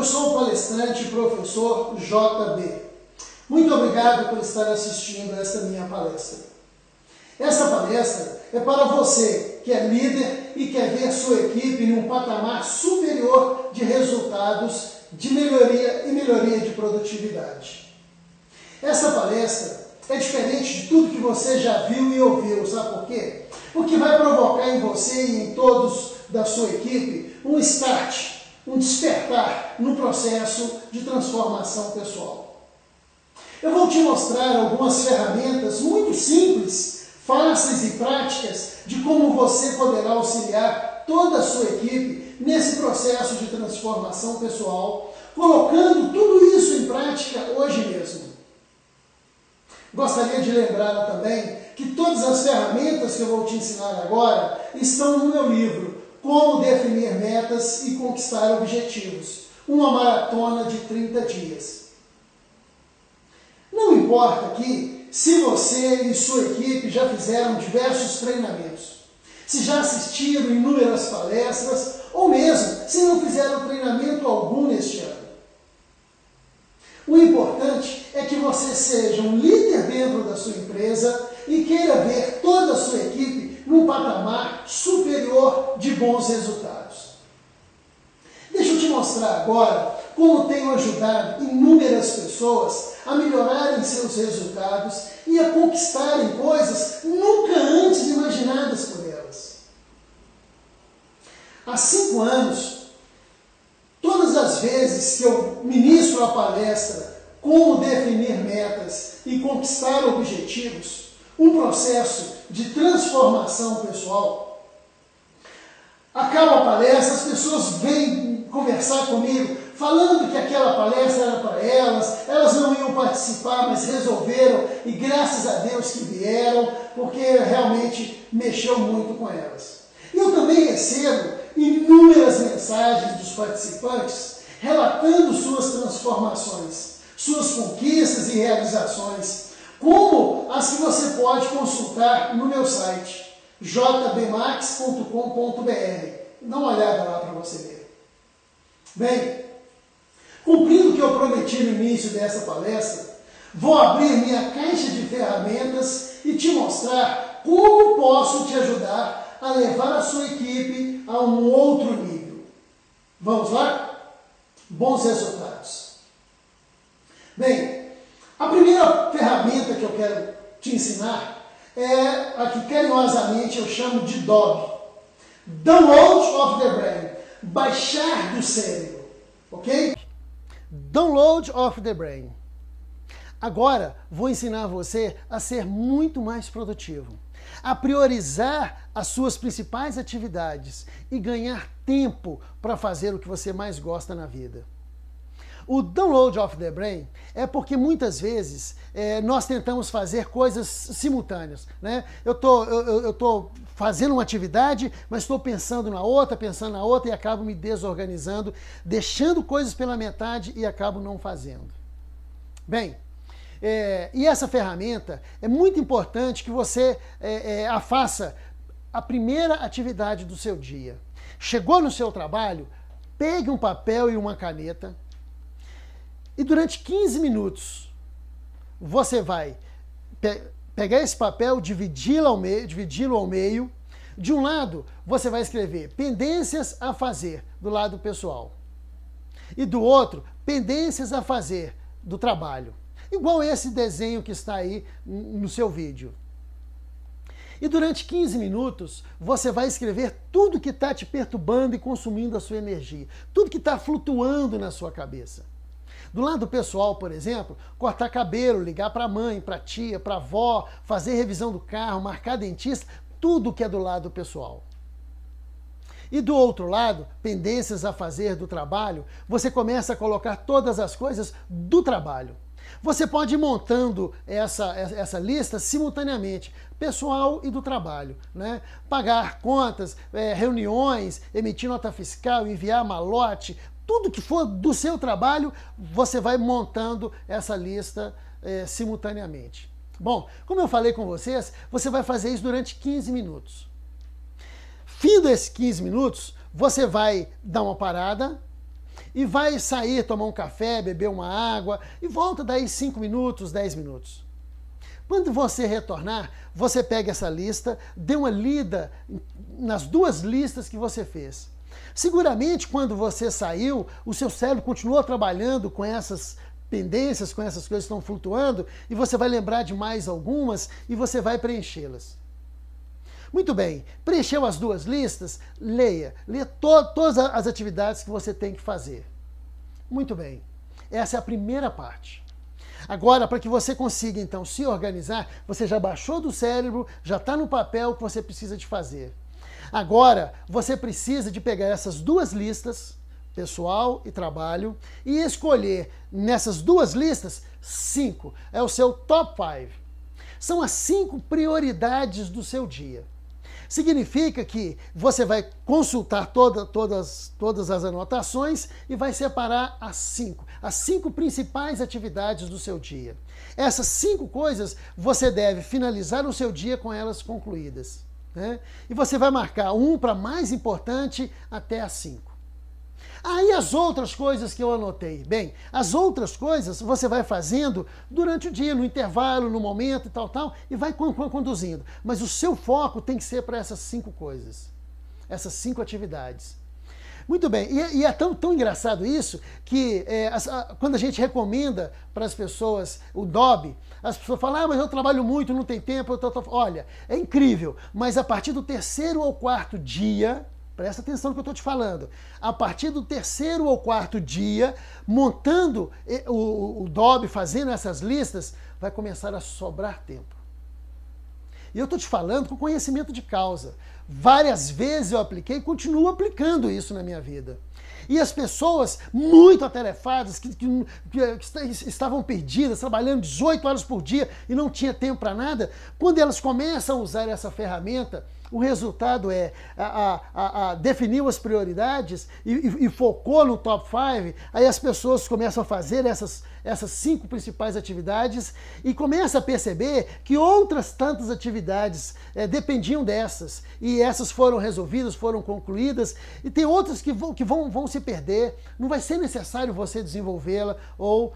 sou o palestrante e professor JB. Muito obrigado por estar assistindo a esta minha palestra. Esta palestra é para você que é líder e quer ver sua equipe em um patamar superior de resultados, de melhoria de produtividade. Essa palestra é diferente de tudo que você já viu e ouviu, sabe por quê? Porque vai provocar em você e em todos da sua equipe um start, um despertar no processo de transformação pessoal. Eu vou te mostrar algumas ferramentas muito simples, fáceis e práticas de como você poderá auxiliar toda a sua equipe nesse processo de transformação pessoal, colocando tudo isso em prática hoje mesmo. Gostaria de lembrar também que todas as ferramentas que eu vou te ensinar agora estão no meu livro, Como Definir Metas e Conquistar Objetivos, uma maratona de 30 dias. Não importa aqui se você e sua equipe já fizeram diversos treinamentos, se já assistiram inúmeras palestras ou mesmo se não fizeram treinamento algum neste ano. O importante é que você seja um líder dentro da sua empresa e queira ver toda a sua equipe num patamar superior de bons resultados. Deixa eu te mostrar agora como tenho ajudado inúmeras pessoas a melhorarem seus resultados e a conquistarem coisas nunca antes imaginadas por elas. Há 5 anos, todas as vezes que eu ministro a palestra Como Definir Metas e Conquistar Objetivos, um processo de transformação pessoal, acaba a palestra, as pessoas vêm conversar comigo, falando que aquela palestra era para elas não iam participar, mas resolveram, e graças a Deus que vieram, porque realmente mexeu muito com elas. E eu também recebo inúmeras mensagens dos participantes relatando suas transformações, suas conquistas e realizações, como as que você pode consultar no meu site, jbmax.com.br. Dá uma olhada lá para você ver. Bem, cumprindo o que eu prometi no início dessa palestra, vou abrir minha caixa de ferramentas e te mostrar como posso te ajudar a levar a sua equipe a um outro nível. Vamos lá? Bons resultados. Bem, a primeira ferramenta que eu quero te ensinar é a que carinhosamente eu chamo de DOB. Download of the Brain. Baixar do cérebro. Ok? Download of the Brain. Agora vou ensinar você a ser muito mais produtivo, a priorizar as suas principais atividades e ganhar tempo para fazer o que você mais gosta na vida. O Download of the Brain é porque muitas vezes nós tentamos fazer coisas simultâneas, né? Eu tô fazendo uma atividade, mas estou pensando na outra e acabo me desorganizando, deixando coisas pela metade e acabo não fazendo. Bem, e essa ferramenta é muito importante que você a faça a primeira atividade do seu dia. Chegou no seu trabalho, pegue um papel e uma caneta, e durante 15 minutos, você vai pegar esse papel, dividi-lo ao meio. De um lado, você vai escrever pendências a fazer, do lado pessoal. E do outro, pendências a fazer, do trabalho. Igual esse desenho que está aí no seu vídeo. E durante 15 minutos, você vai escrever tudo que está te perturbando e consumindo a sua energia. Tudo que está flutuando na sua cabeça. Do lado pessoal, por exemplo, cortar cabelo, ligar para a mãe, para a tia, para a avó, fazer revisão do carro, marcar dentista, tudo que é do lado pessoal. E do outro lado, pendências a fazer do trabalho, você começa a colocar todas as coisas do trabalho. Você pode ir montando essa lista simultaneamente, pessoal e do trabalho, né? Pagar contas, reuniões, emitir nota fiscal, enviar malote, tudo que for do seu trabalho, você vai montando essa lista simultaneamente. Bom, como eu falei com vocês, você vai fazer isso durante 15 minutos. Fim desses 15 minutos, você vai dar uma parada e vai sair, tomar um café, beber uma água e volta daí 5 minutos, 10 minutos. Quando você retornar, você pega essa lista, dê uma lida nas 2 listas que você fez. Seguramente, quando você saiu, o seu cérebro continuou trabalhando com essas pendências, com essas coisas que estão flutuando, e você vai lembrar de mais algumas e você vai preenchê-las. Muito bem, preencheu as 2 listas? Leia todas as atividades que você tem que fazer. Muito bem, essa é a primeira parte. Agora, para que você consiga, então, se organizar, você já baixou do cérebro, já está no papel o que você precisa de fazer. Agora, você precisa de pegar essas 2 listas, pessoal e trabalho, e escolher nessas 2 listas 5. É o seu top 5. São as 5 prioridades do seu dia. Significa que você vai consultar todas as anotações e vai separar as 5 principais atividades do seu dia. Essas 5 coisas você deve finalizar o seu dia com elas concluídas, né? E você vai marcar 1 para mais importante até as 5. Aí as outras coisas que eu anotei. Bem, as outras coisas você vai fazendo durante o dia, no intervalo, no momento e tal, e vai conduzindo. Mas o seu foco tem que ser para essas 5 coisas, essas 5 atividades. Muito bem, e é tão engraçado isso que quando a gente recomenda para as pessoas o DOB, as pessoas falam, mas eu trabalho muito, não tem tempo. Olha, é incrível, mas a partir do 3º ou 4º dia, presta atenção no que eu estou te falando. A partir do 3º ou 4º dia, montando o DOB, fazendo essas listas, vai começar a sobrar tempo. E eu estou te falando com conhecimento de causa. Várias vezes eu apliquei e continuo aplicando isso na minha vida. E as pessoas muito atarefadas, que estavam perdidas, trabalhando 18 horas por dia e não tinha tempo para nada, quando elas começam a usar essa ferramenta, o resultado é definiu as prioridades e focou no top 5, aí as pessoas começam a fazer essas 5 principais atividades e começam a perceber que outras tantas atividades dependiam dessas, e essas foram resolvidas, foram concluídas, e tem outras que vão se perder, não vai ser necessário você desenvolvê-la ou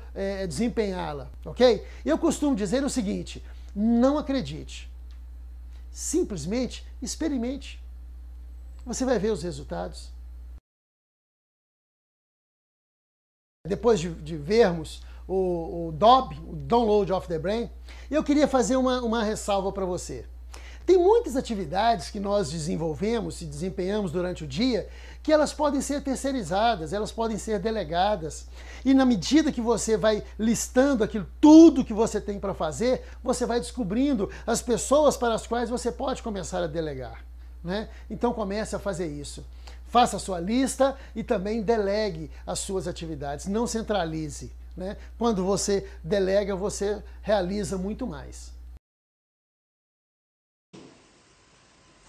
desempenhá-la, ok? Eu costumo dizer o seguinte, não acredite. Simplesmente experimente. Você vai ver os resultados. Depois de vermos o DOB, o Download of the Brain, eu queria fazer uma ressalva para você. Tem muitas atividades que nós desenvolvemos e desempenhamos durante o dia que elas podem ser terceirizadas, elas podem ser delegadas. E na medida que você vai listando tudo que você tem para fazer, você vai descobrindo as pessoas para as quais você pode começar a delegar, né? Então comece a fazer isso. Faça a sua lista e também delegue as suas atividades. Não centralize, né? Quando você delega, você realiza muito mais.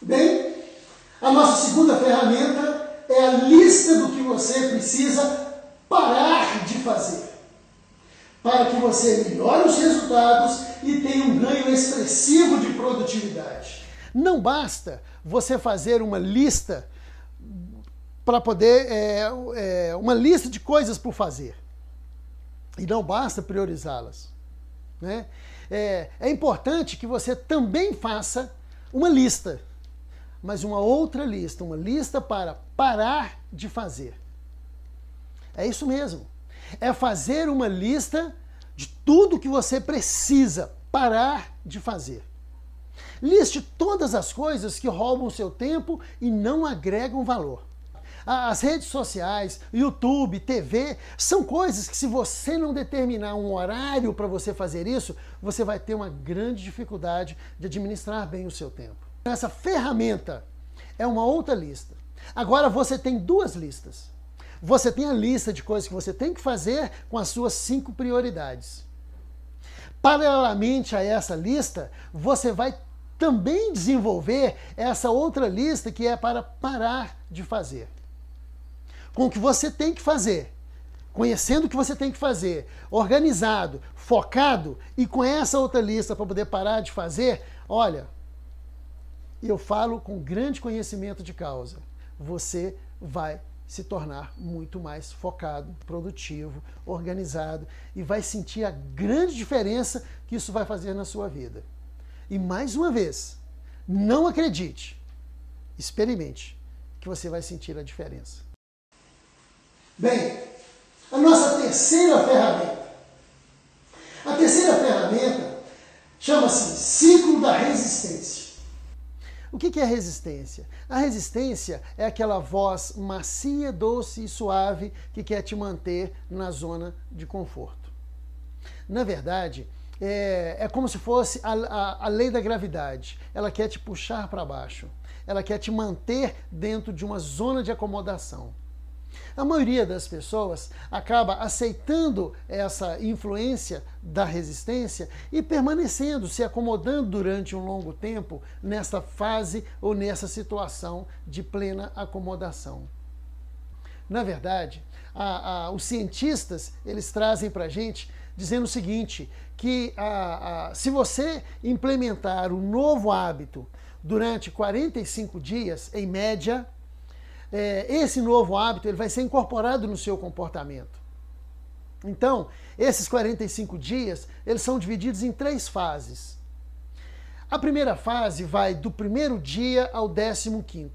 Bem, a nossa segunda ferramenta é a lista do que você precisa parar de fazer, para que você melhore os resultados e tenha um ganho expressivo de produtividade. Não basta você fazer uma lista para poder, uma lista de coisas por fazer, e não basta priorizá-las, né? É importante que você também faça uma lista, mas uma outra lista, uma lista para parar de fazer. É isso mesmo. É fazer uma lista de tudo que você precisa parar de fazer. Liste todas as coisas que roubam seu tempo e não agregam valor. As redes sociais, YouTube, TV, são coisas que se você não determinar um horário para você fazer isso, você vai ter uma grande dificuldade de administrar bem o seu tempo. Essa ferramenta é uma outra lista. Agora você tem 2 listas. Você tem a lista de coisas que você tem que fazer com as suas 5 prioridades. Paralelamente a essa lista, você vai também desenvolver essa outra lista que é para parar de fazer. Com o que você tem que fazer, conhecendo o que você tem que fazer, organizado, focado, e com essa outra lista para poder parar de fazer, olha, eu falo com grande conhecimento de causa, você vai se tornar muito mais focado, produtivo, organizado e vai sentir a grande diferença que isso vai fazer na sua vida. E mais uma vez, não acredite, experimente, que você vai sentir a diferença. Bem, a nossa terceira ferramenta. A terceira ferramenta chama-se ciclo da resistência. O que é resistência? A resistência é aquela voz macia, doce e suave que quer te manter na zona de conforto. Na verdade, é como se fosse a lei da gravidade. Ela quer te puxar para baixo. Ela quer te manter dentro de uma zona de acomodação. A maioria das pessoas acaba aceitando essa influência da resistência e permanecendo, se acomodando durante um longo tempo nessa fase ou nessa situação de plena acomodação. Na verdade, os cientistas eles trazem para a gente dizendo o seguinte, que se você implementar um novo hábito durante 45 dias, em média, esse novo hábito ele vai ser incorporado no seu comportamento. Então, esses 45 dias, eles são divididos em 3 fases. A primeira fase vai do primeiro dia ao 15º.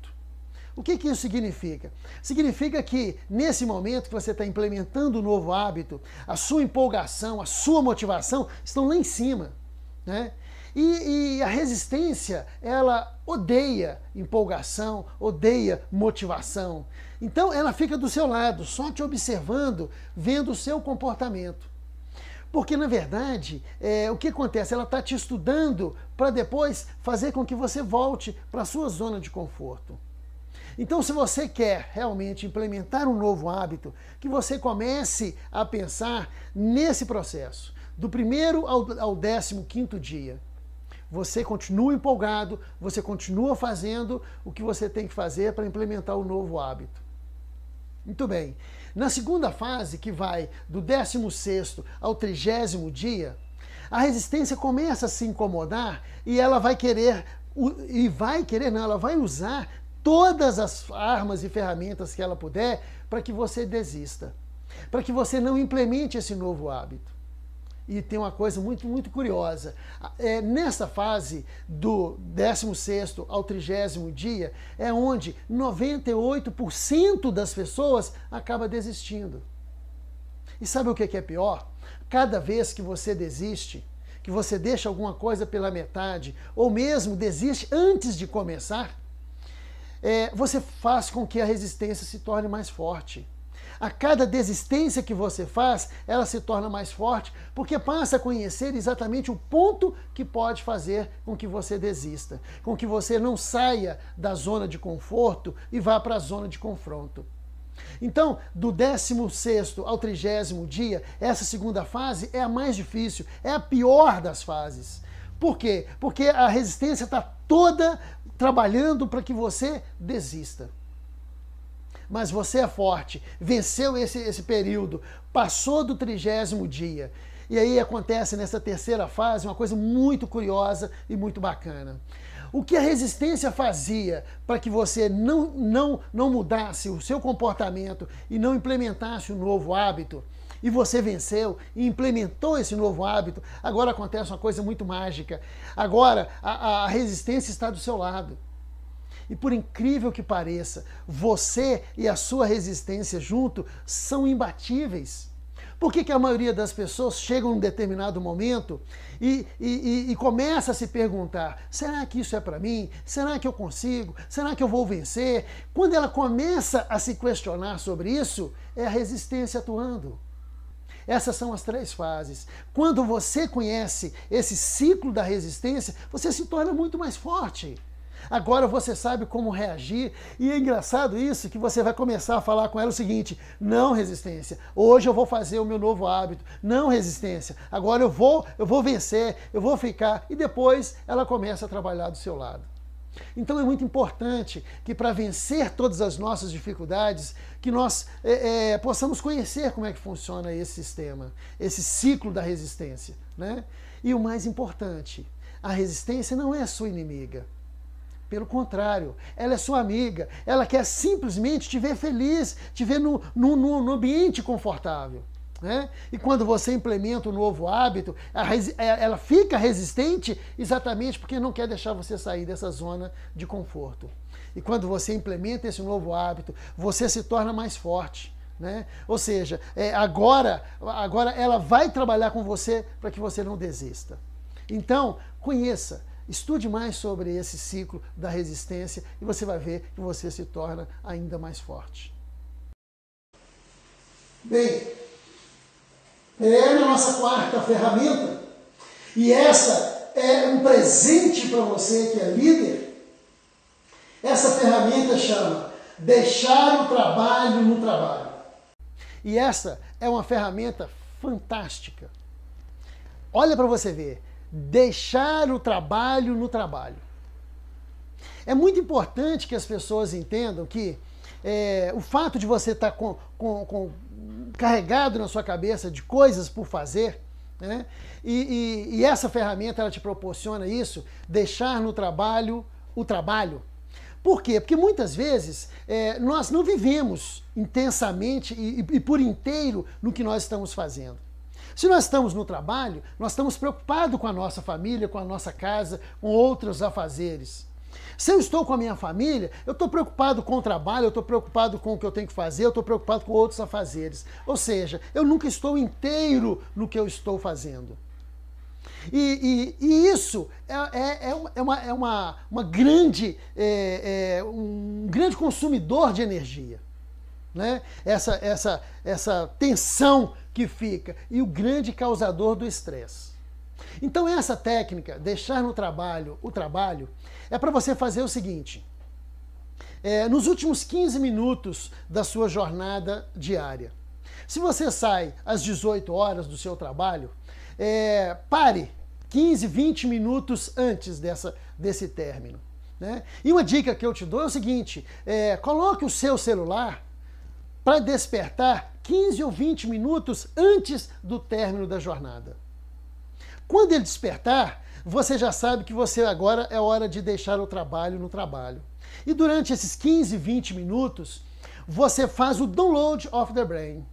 O que isso significa? Significa que, nesse momento que você está implementando um novo hábito, a sua empolgação, a sua motivação estão lá em cima, né? E a resistência, ela odeia empolgação, odeia motivação. Então ela fica do seu lado, só te observando, vendo o seu comportamento. Porque, na verdade, o que acontece? Ela está te estudando para depois fazer com que você volte para a sua zona de conforto. Então, se você quer realmente implementar um novo hábito, que você comece a pensar nesse processo, do primeiro ao 15º dia. Você continua empolgado, você continua fazendo o que você tem que fazer para implementar o novo hábito. Muito bem. Na segunda fase, que vai do 16º ao 30º dia, a resistência começa a se incomodar e ela vai querer, ela vai usar todas as armas e ferramentas que ela puder para que você desista, para que você não implemente esse novo hábito. E tem uma coisa muito curiosa. Nessa fase do 16º ao 30º dia, é onde 98% das pessoas acaba desistindo. E sabe o que é pior? Cada vez que você desiste, que você deixa alguma coisa pela metade, ou mesmo desiste antes de começar, você faz com que a resistência se torne mais forte. A cada desistência que você faz, ela se torna mais forte, porque passa a conhecer exatamente o ponto que pode fazer com que você desista, com que você não saia da zona de conforto e vá para a zona de confronto. Então, do 16º ao 30º dia, essa segunda fase é a mais difícil, é a pior das fases. Por quê? Porque a resistência está toda trabalhando para que você desista. Mas você é forte, venceu esse período, passou do 30º dia. E aí acontece nessa terceira fase uma coisa muito curiosa e muito bacana. O que a resistência fazia para que você não mudasse o seu comportamento e não implementasse um novo hábito, e você venceu e implementou esse novo hábito, agora acontece uma coisa muito mágica. Agora a resistência está do seu lado. E por incrível que pareça, você e a sua resistência junto são imbatíveis. Por que a maioria das pessoas chega em um determinado momento e começa a se perguntar, será que isso é para mim? Será que eu consigo? Será que eu vou vencer? Quando ela começa a se questionar sobre isso, é a resistência atuando. Essas são as 3 fases. Quando você conhece esse ciclo da resistência, você se torna muito mais forte. Agora você sabe como reagir, e é engraçado isso, que você vai começar a falar com ela o seguinte, não resistência, hoje eu vou fazer o meu novo hábito, não resistência, agora eu vou vencer, eu vou ficar, e depois ela começa a trabalhar do seu lado. Então é muito importante que para vencer todas as nossas dificuldades, que nós possamos conhecer como é que funciona esse sistema, esse ciclo da resistência, né? E o mais importante, a resistência não é a sua inimiga. Pelo contrário, ela é sua amiga, ela quer simplesmente te ver feliz, te ver no ambiente confortável. Né? E quando você implementa um novo hábito, ela fica resistente exatamente porque não quer deixar você sair dessa zona de conforto. E quando você implementa esse novo hábito, você se torna mais forte. Né? Ou seja, agora ela vai trabalhar com você para que você não desista. Então, conheça, estude mais sobre esse ciclo da resistência e você vai ver que você se torna ainda mais forte. Bem, na nossa quarta ferramenta, e essa é um presente para você que é líder, essa ferramenta chama deixar o trabalho no trabalho. E essa é uma ferramenta fantástica. Olha para você ver, deixar o trabalho no trabalho. É muito importante que as pessoas entendam que o fato de você estar carregado na sua cabeça de coisas por fazer, né? E essa ferramenta ela te proporciona isso, deixar no trabalho o trabalho. Por quê? Porque muitas vezes nós não vivemos intensamente e por inteiro no que nós estamos fazendo. Se nós estamos no trabalho, nós estamos preocupados com a nossa família, com a nossa casa, com outros afazeres. Se eu estou com a minha família, eu estou preocupado com o trabalho, eu estou preocupado com o que eu tenho que fazer, eu estou preocupado com outros afazeres. Ou seja, eu nunca estou inteiro no que eu estou fazendo. E isso uma grande, um grande consumidor de energia. Né? Essa tensão que fica e o grande causador do estresse. Então essa técnica, deixar no trabalho o trabalho, é para você fazer o seguinte, nos últimos 15 minutos da sua jornada diária. Se você sai às 18 horas do seu trabalho, pare 15, 20 minutos antes desse término. Né? E uma dica que eu te dou é o seguinte, coloque o seu celular para despertar 15 ou 20 minutos antes do término da jornada. Quando ele despertar, você já sabe que agora é hora de deixar o trabalho no trabalho. E durante esses 15, 20 minutos, você faz o download of the brain.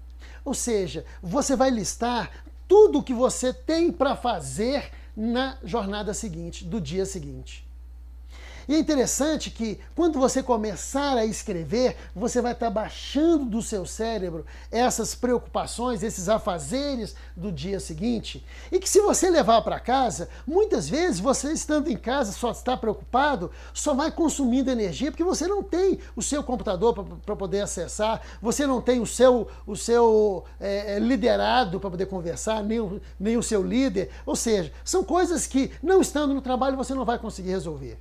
Ou seja, você vai listar tudo o que você tem para fazer na jornada seguinte, do dia seguinte. E é interessante que quando você começar a escrever, você vai estar baixando do seu cérebro essas preocupações, esses afazeres do dia seguinte. E que se você levar para casa, muitas vezes você estando em casa só está preocupado, só vai consumindo energia, porque você não tem o seu computador para poder acessar, você não tem o seu liderado para poder conversar, nem o seu líder. Ou seja, são coisas que não estando no trabalho você não vai conseguir resolver.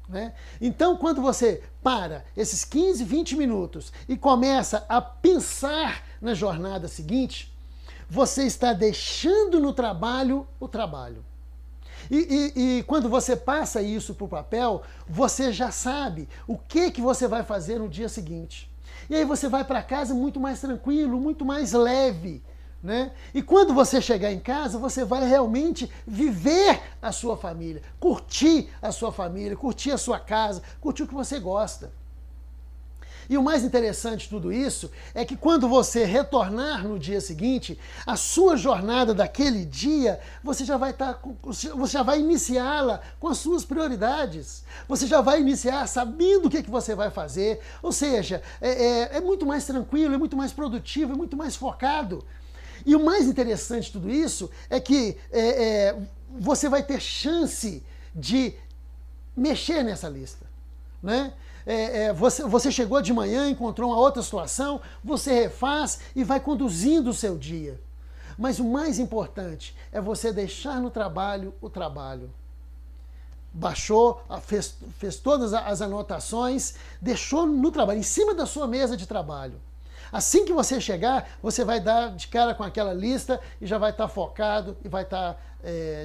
Né? Então, quando você para esses 15, 20 minutos e começa a pensar na jornada seguinte, você está deixando no trabalho o trabalho. E quando você passa isso para o papel, você já sabe o que você vai fazer no dia seguinte. E aí você vai para casa muito mais tranquilo, muito mais leve. Né? E quando você chegar em casa, você vai realmente viver a sua família, curtir a sua família, curtir a sua casa, curtir o que você gosta. E o mais interessante de tudo isso é que quando você retornar no dia seguinte, a sua jornada daquele dia, você já vai iniciá-la com as suas prioridades. Você já vai iniciar sabendo o que você vai fazer. Ou seja, é muito mais tranquilo, é muito mais produtivo, é muito mais focado. E o mais interessante de tudo isso é que você vai ter chance de mexer nessa lista. Né? Você chegou de manhã, encontrou uma outra situação, você refaz e vai conduzindo o seu dia. Mas o mais importante é você deixar no trabalho o trabalho. Baixou, fez todas as anotações, deixou no trabalho, em cima da sua mesa de trabalho. Assim que você chegar, você vai dar de cara com aquela lista e já vai estar focado e vai estar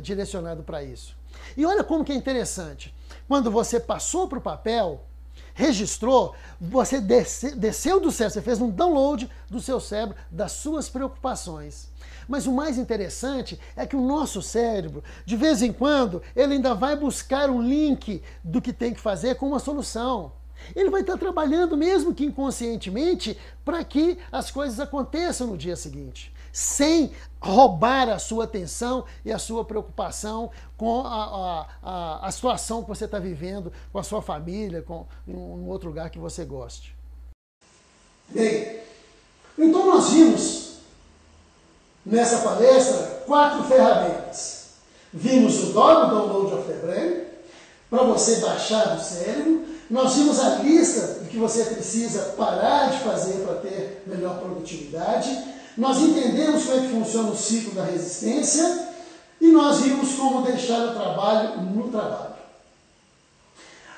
direcionado para isso. E olha como que é interessante. Quando você passou para o papel, registrou, você desceu do cérebro, você fez um download do seu cérebro, das suas preocupações. Mas o mais interessante é que o nosso cérebro, de vez em quando, ele ainda vai buscar um link do que tem que fazer com uma solução. Ele vai estar trabalhando, mesmo que inconscientemente, para que as coisas aconteçam no dia seguinte, sem roubar a sua atenção e a sua preocupação com a situação que você está vivendo, com a sua família, com um outro lugar que você goste. Bem, então nós vimos nessa palestra 4 ferramentas. Vimos o Download of the Brain, para você baixar do cérebro. Nós vimos a lista do que você precisa parar de fazer para ter melhor produtividade. Nós entendemos como é que funciona o ciclo da resistência e nós vimos como deixar o trabalho no trabalho.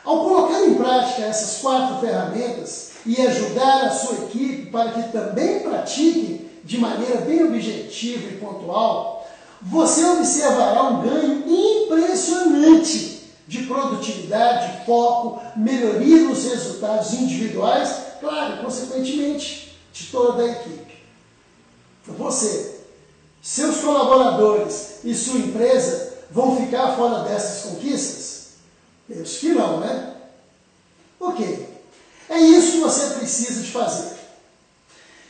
Ao colocar em prática essas 4 ferramentas e ajudar a sua equipe para que também pratique de maneira bem objetiva e pontual, você observará um ganho impressionante de produtividade, foco, melhoria nos resultados individuais, claro, consequentemente, de toda a equipe. Você, seus colaboradores e sua empresa vão ficar fora dessas conquistas? Penso que não, né? Ok. É isso que você precisa de fazer.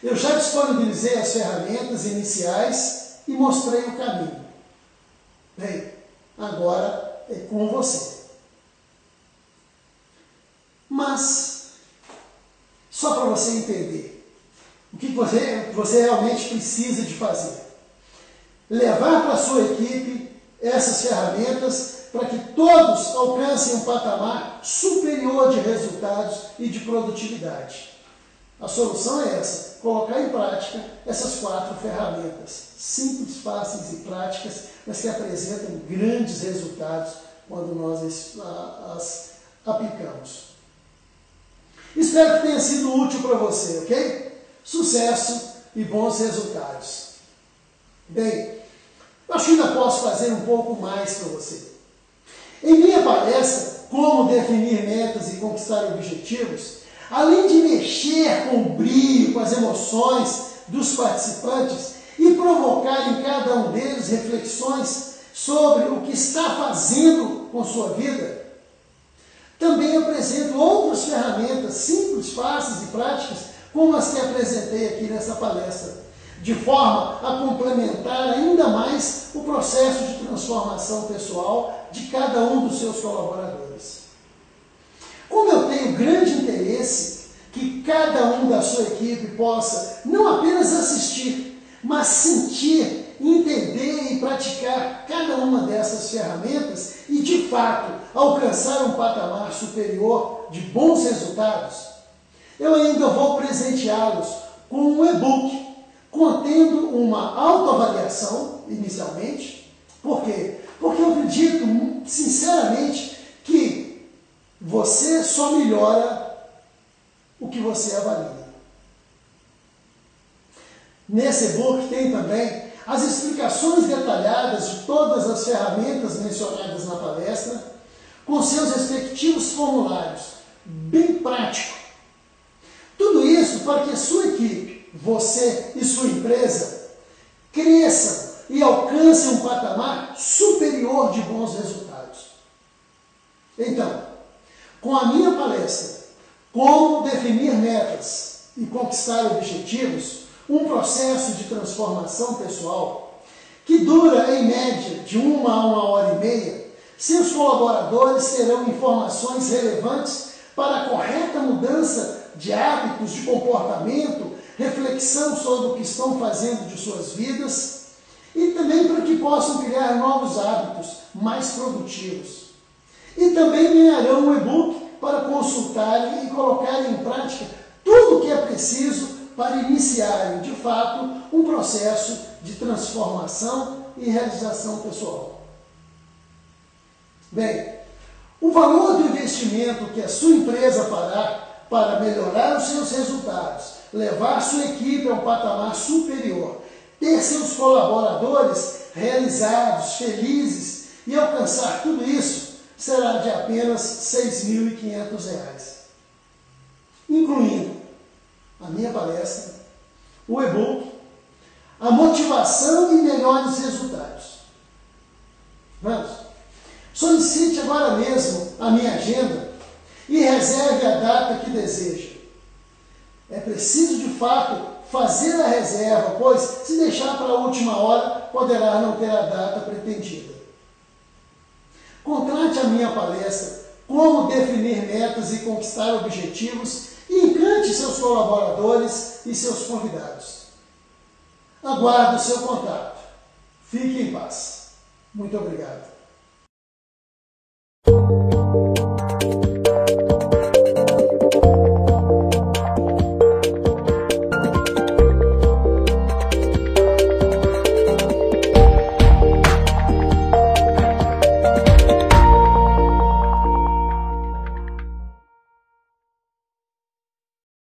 Eu já disponibilizei as ferramentas iniciais e mostrei o caminho. Bem, agora é com você. Mas, só para você entender, o que você realmente precisa de fazer. Levar para a sua equipe essas ferramentas para que todos alcancem um patamar superior de resultados e de produtividade. A solução é essa, colocar em prática essas 4 ferramentas, simples, fáceis e práticas, mas que apresentam grandes resultados quando nós as aplicamos. Espero que tenha sido útil para você, ok? Sucesso e bons resultados. Bem, eu acho que ainda posso fazer um pouco mais para você. Em minha palestra, Como Definir Metas e Conquistar Objetivos, além de mexer com o brilho, com as emoções dos participantes e provocar em cada um deles reflexões sobre o que está fazendo com sua vida, também apresento outras ferramentas simples, fáceis e práticas, como as que apresentei aqui nessa palestra, de forma a complementar ainda mais o processo de transformação pessoal de cada um dos seus colaboradores. Como eu tenho grande interesse que cada um da sua equipe possa não apenas assistir, mas sentir, entender e praticar cada uma dessas ferramentas e, de fato, alcançar um patamar superior de bons resultados, eu ainda vou presenteá-los com um e-book contendo uma autoavaliação, inicialmente. Por quê? Porque eu acredito, sinceramente, que você só melhora o que você avalia. Nesse e-book tem também as explicações detalhadas de todas as ferramentas mencionadas na palestra, com seus respectivos formulários, bem prático. Tudo isso para que a sua equipe, você e sua empresa, cresçam e alcancem um patamar superior de bons resultados. Então, com a minha palestra, Como Definir Metas e Conquistar Objetivos, um processo de transformação pessoal que dura, em média, de 1 a 1h30, seus colaboradores terão informações relevantes para a correta mudança de hábitos, de comportamento, reflexão sobre o que estão fazendo de suas vidas e também para que possam criar novos hábitos mais produtivos. E também ganharão um e-book para consultarem e colocarem em prática tudo o que é preciso para iniciarem, de fato, um processo de transformação e realização pessoal. Bem, o valor do investimento que a sua empresa fará para melhorar os seus resultados, levar sua equipe a um patamar superior, ter seus colaboradores realizados, felizes e alcançar tudo isso, será de apenas R$ 6.500, incluindo a minha palestra, o e-book, a motivação e melhores resultados. Vamos? Solicite agora mesmo a minha agenda e reserve a data que deseja. É preciso, de fato, fazer a reserva, pois, se deixar para a última hora, poderá não ter a data pretendida. Contrate a minha palestra, Como Definir Metas e Conquistar Objetivos, e encante seus colaboradores e seus convidados. Aguardo o seu contato. Fique em paz. Muito obrigado.